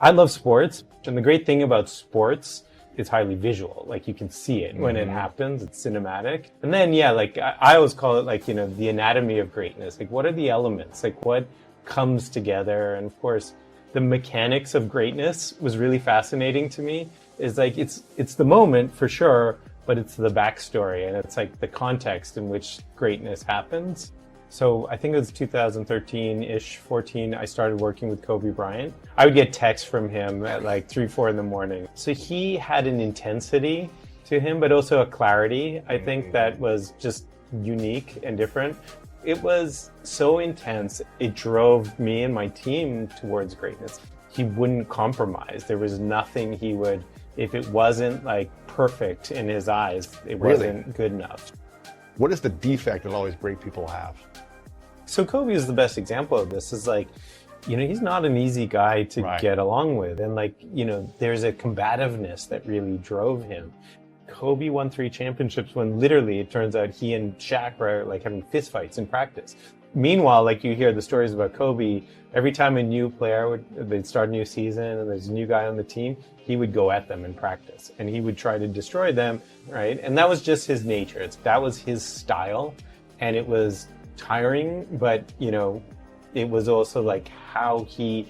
I love sports, and the great thing about sports, it's highly visual. Like you can see it when it happens, it's cinematic. And then, yeah, like I always call it like, the anatomy of greatness. Like what are the elements? Like what comes together? And of course, the mechanics of greatness was really fascinating to me. Is like, it's the moment for sure, but it's the backstory and it's like the context in which greatness happens. So I think it was 2013-ish, 14, I started working with Kobe Bryant. I would get texts from him at like 3, 4 in the morning. So he had an intensity to him, but also a clarity, I think, that was just unique and different. It was so intense, it drove me and my team towards greatness. He wouldn't compromise. There was nothing he would, if it wasn't like perfect in his eyes, it wasn't good enough. What is the defect that all these great people have? So Kobe is the best example of this. Is like, he's not an easy guy to get along with. And like, there's a combativeness that really drove him. Kobe won 3 championships when literally it turns out he and Shaq were like having fistfights in practice. Meanwhile, like you hear the stories about Kobe, every time a new player they'd start a new season and there's a new guy on the team, he would go at them in practice and he would try to destroy them, right? And that was just his nature. That was his style, and it was tiring, but it was also like how he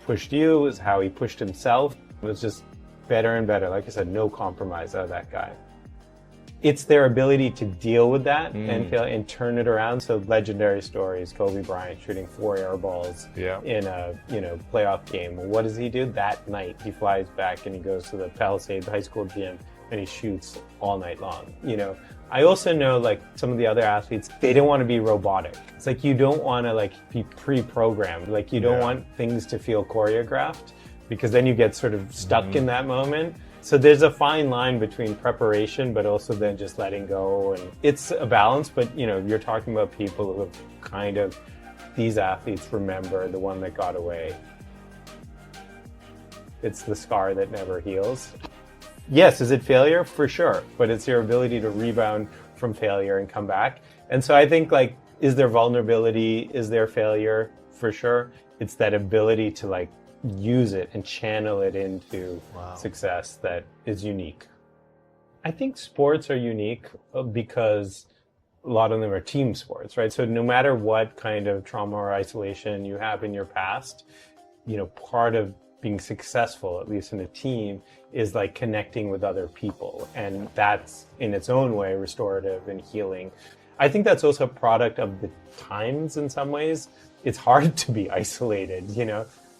pushed you, it was how he pushed himself. It was just better and better. Like I said, no compromise out of that guy. It's their ability to deal with that and turn it around. So legendary stories, Kobe Bryant shooting 4 air balls in a playoff game. Well, what does he do? That night he flies back and he goes to the Palisades High School gym and he shoots all night long. I also know like some of the other athletes, they don't want to be robotic. It's like you don't want to like be pre-programmed. Like you don't want things to feel choreographed, because then you get sort of stuck in that moment. So there's a fine line between preparation, but also then just letting go. And it's a balance, but you're talking about people who have kind of, these athletes remember the one that got away. It's the scar that never heals. Yes, is it failure? For sure. But it's your ability to rebound from failure and come back. And so I think like, is there vulnerability? Is there failure? For sure. It's that ability to like use it and channel it into success that is unique. I think sports are unique because a lot of them are team sports, right? So no matter what kind of trauma or isolation you have in your past, part of being successful, at least in a team, is like connecting with other people. And that's in its own way restorative and healing. I think that's also a product of the times in some ways. It's hard to be isolated,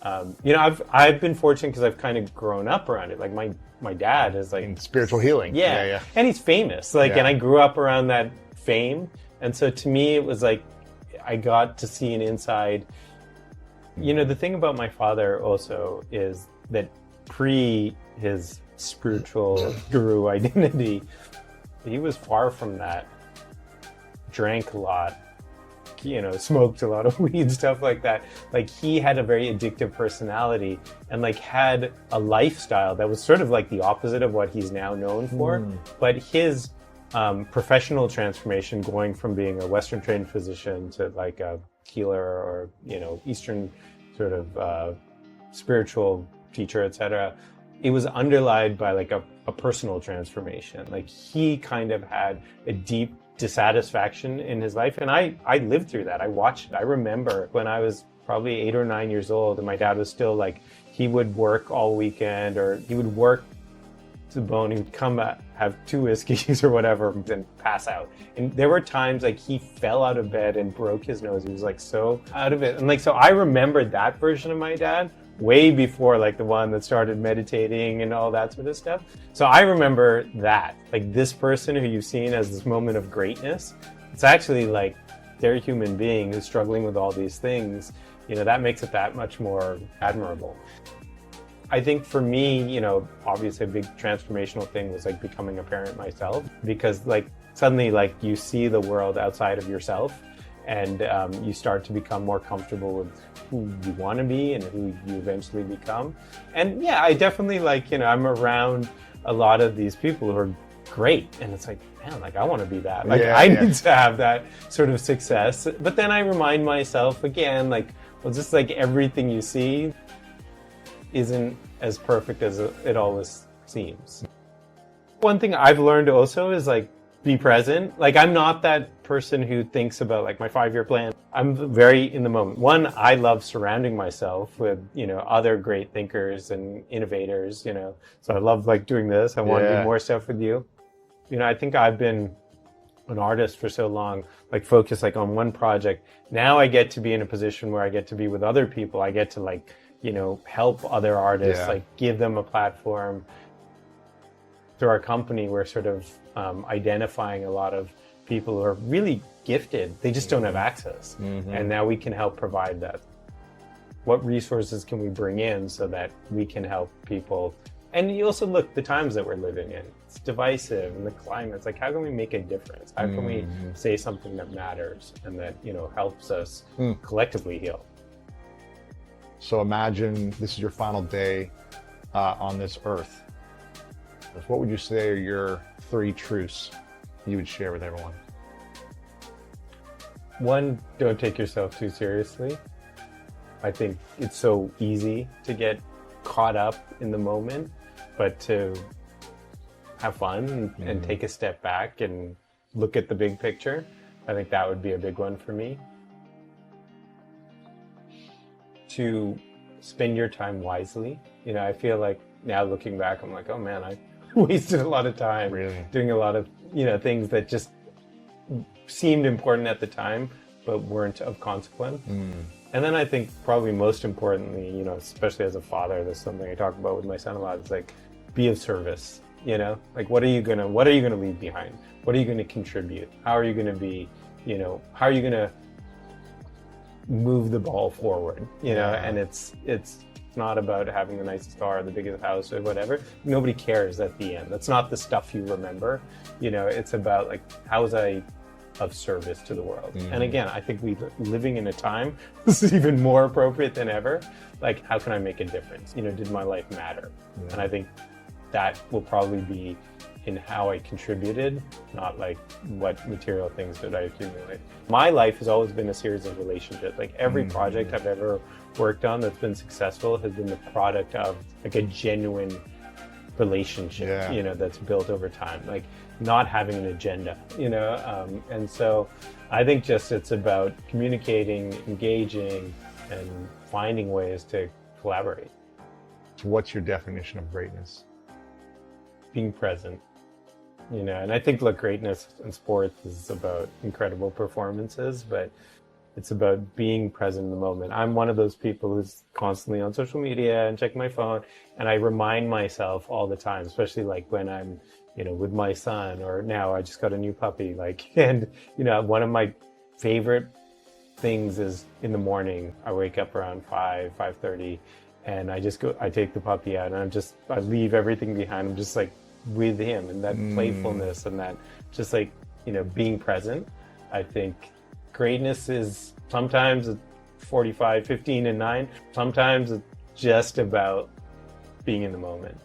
I've been fortunate because I've kind of grown up around it. Like my dad is like... In spiritual healing. Yeah. And he's famous. And I grew up around that fame. And so to me, it was like, I got to see an inside... the thing about my father also is that pre his spiritual guru identity, he was far from that. Drank a lot, smoked a lot of weed, stuff like that. Like he had a very addictive personality and like had a lifestyle that was sort of like the opposite of what he's now known for. But his professional transformation, going from being a Western trained physician to like a healer or, Eastern sort of spiritual teacher, etc., it was underlined by like a personal transformation. Like he kind of had a deep dissatisfaction in his life. And I lived through that. I watched it. I remember when I was probably 8 or 9 years old and my dad was still like, he would work all weekend or he would work to the bone. He would come back, have 2 whiskeys or whatever, then pass out. And there were times like he fell out of bed and broke his nose. He was like so out of it. And like, so I remembered that version of my dad way before like the one that started meditating and all that sort of stuff. So I remember that, like this person who you've seen as this moment of greatness, it's actually like they're a human being who's struggling with all these things. That makes it that much more admirable. I think for me, obviously a big transformational thing was like becoming a parent myself, because like suddenly like you see the world outside of yourself and you start to become more comfortable with who you want to be and who you eventually become. And yeah, I definitely like, I'm around a lot of these people who are great. And it's like, man, like I want to be that. Like I need to have that sort of success. But then I remind myself again, like, well, just like everything you see, isn't as perfect as it always seems. One thing I've learned also is like, be present. Like, I'm not that person who thinks about like my 5-year plan. I'm very in the moment. One, I love surrounding myself with, other great thinkers and innovators, so I love like doing this. I want to do more stuff with you. I think I've been an artist for so long, like focused like on one project. Now I get to be in a position where I get to be with other people. I get to like, help other artists, like give them a platform. Through our company, we're sort of identifying a lot of people who are really gifted. They just don't have access. And now we can help provide that. What resources can we bring in so that we can help people? And you also look the times that we're living in. It's divisive, and the climate. It's like, how can we make a difference? How can we say something that matters and that, helps us collectively heal? So imagine this is your final day on this earth. What would you say are your 3 truths you would share with everyone? 1, don't take yourself too seriously. I think it's so easy to get caught up in the moment, but to have fun and take a step back and look at the big picture, I think that would be a big one for me. 2, spend your time wisely. I feel like now looking back, I'm like, oh man, I wasted a lot of time doing a lot of things that just seemed important at the time but weren't of consequence. And then I think probably most importantly, especially as a father, this is something I talk about with my son a lot, is like, be of service. Like, what are you gonna leave behind? What are you gonna contribute? How are you gonna be, how are you gonna move the ball forward? And it's not about having the nicest car or the biggest house or whatever. Nobody cares at the end. That's not the stuff you remember. It's about like, how was I of service to the world? And again, I think we're living in a time, this is even more appropriate than ever. Like, how can I make a difference? Did my life matter? And I think that will probably be in how I contributed, not like what material things did I accumulate. My life has always been a series of relationships. Like, every project I've ever worked on that's been successful has been the product of like a genuine relationship, that's built over time, like not having an agenda, and so I think just it's about communicating, engaging, and finding ways to collaborate. So what's your definition of greatness? Being present, and I think, look, greatness in sports is about incredible performances, but it's about being present in the moment. I'm one of those people who's constantly on social media and checking my phone, and I remind myself all the time, especially like when I'm, with my son, or now I just got a new puppy, and one of my favorite things is in the morning, I wake up around 5:30, and I take the puppy out, and I leave everything behind. I'm just like with him, and that playfulness and that just like, being present. I think greatness is sometimes 45, 15, and 9. Sometimes it's just about being in the moment.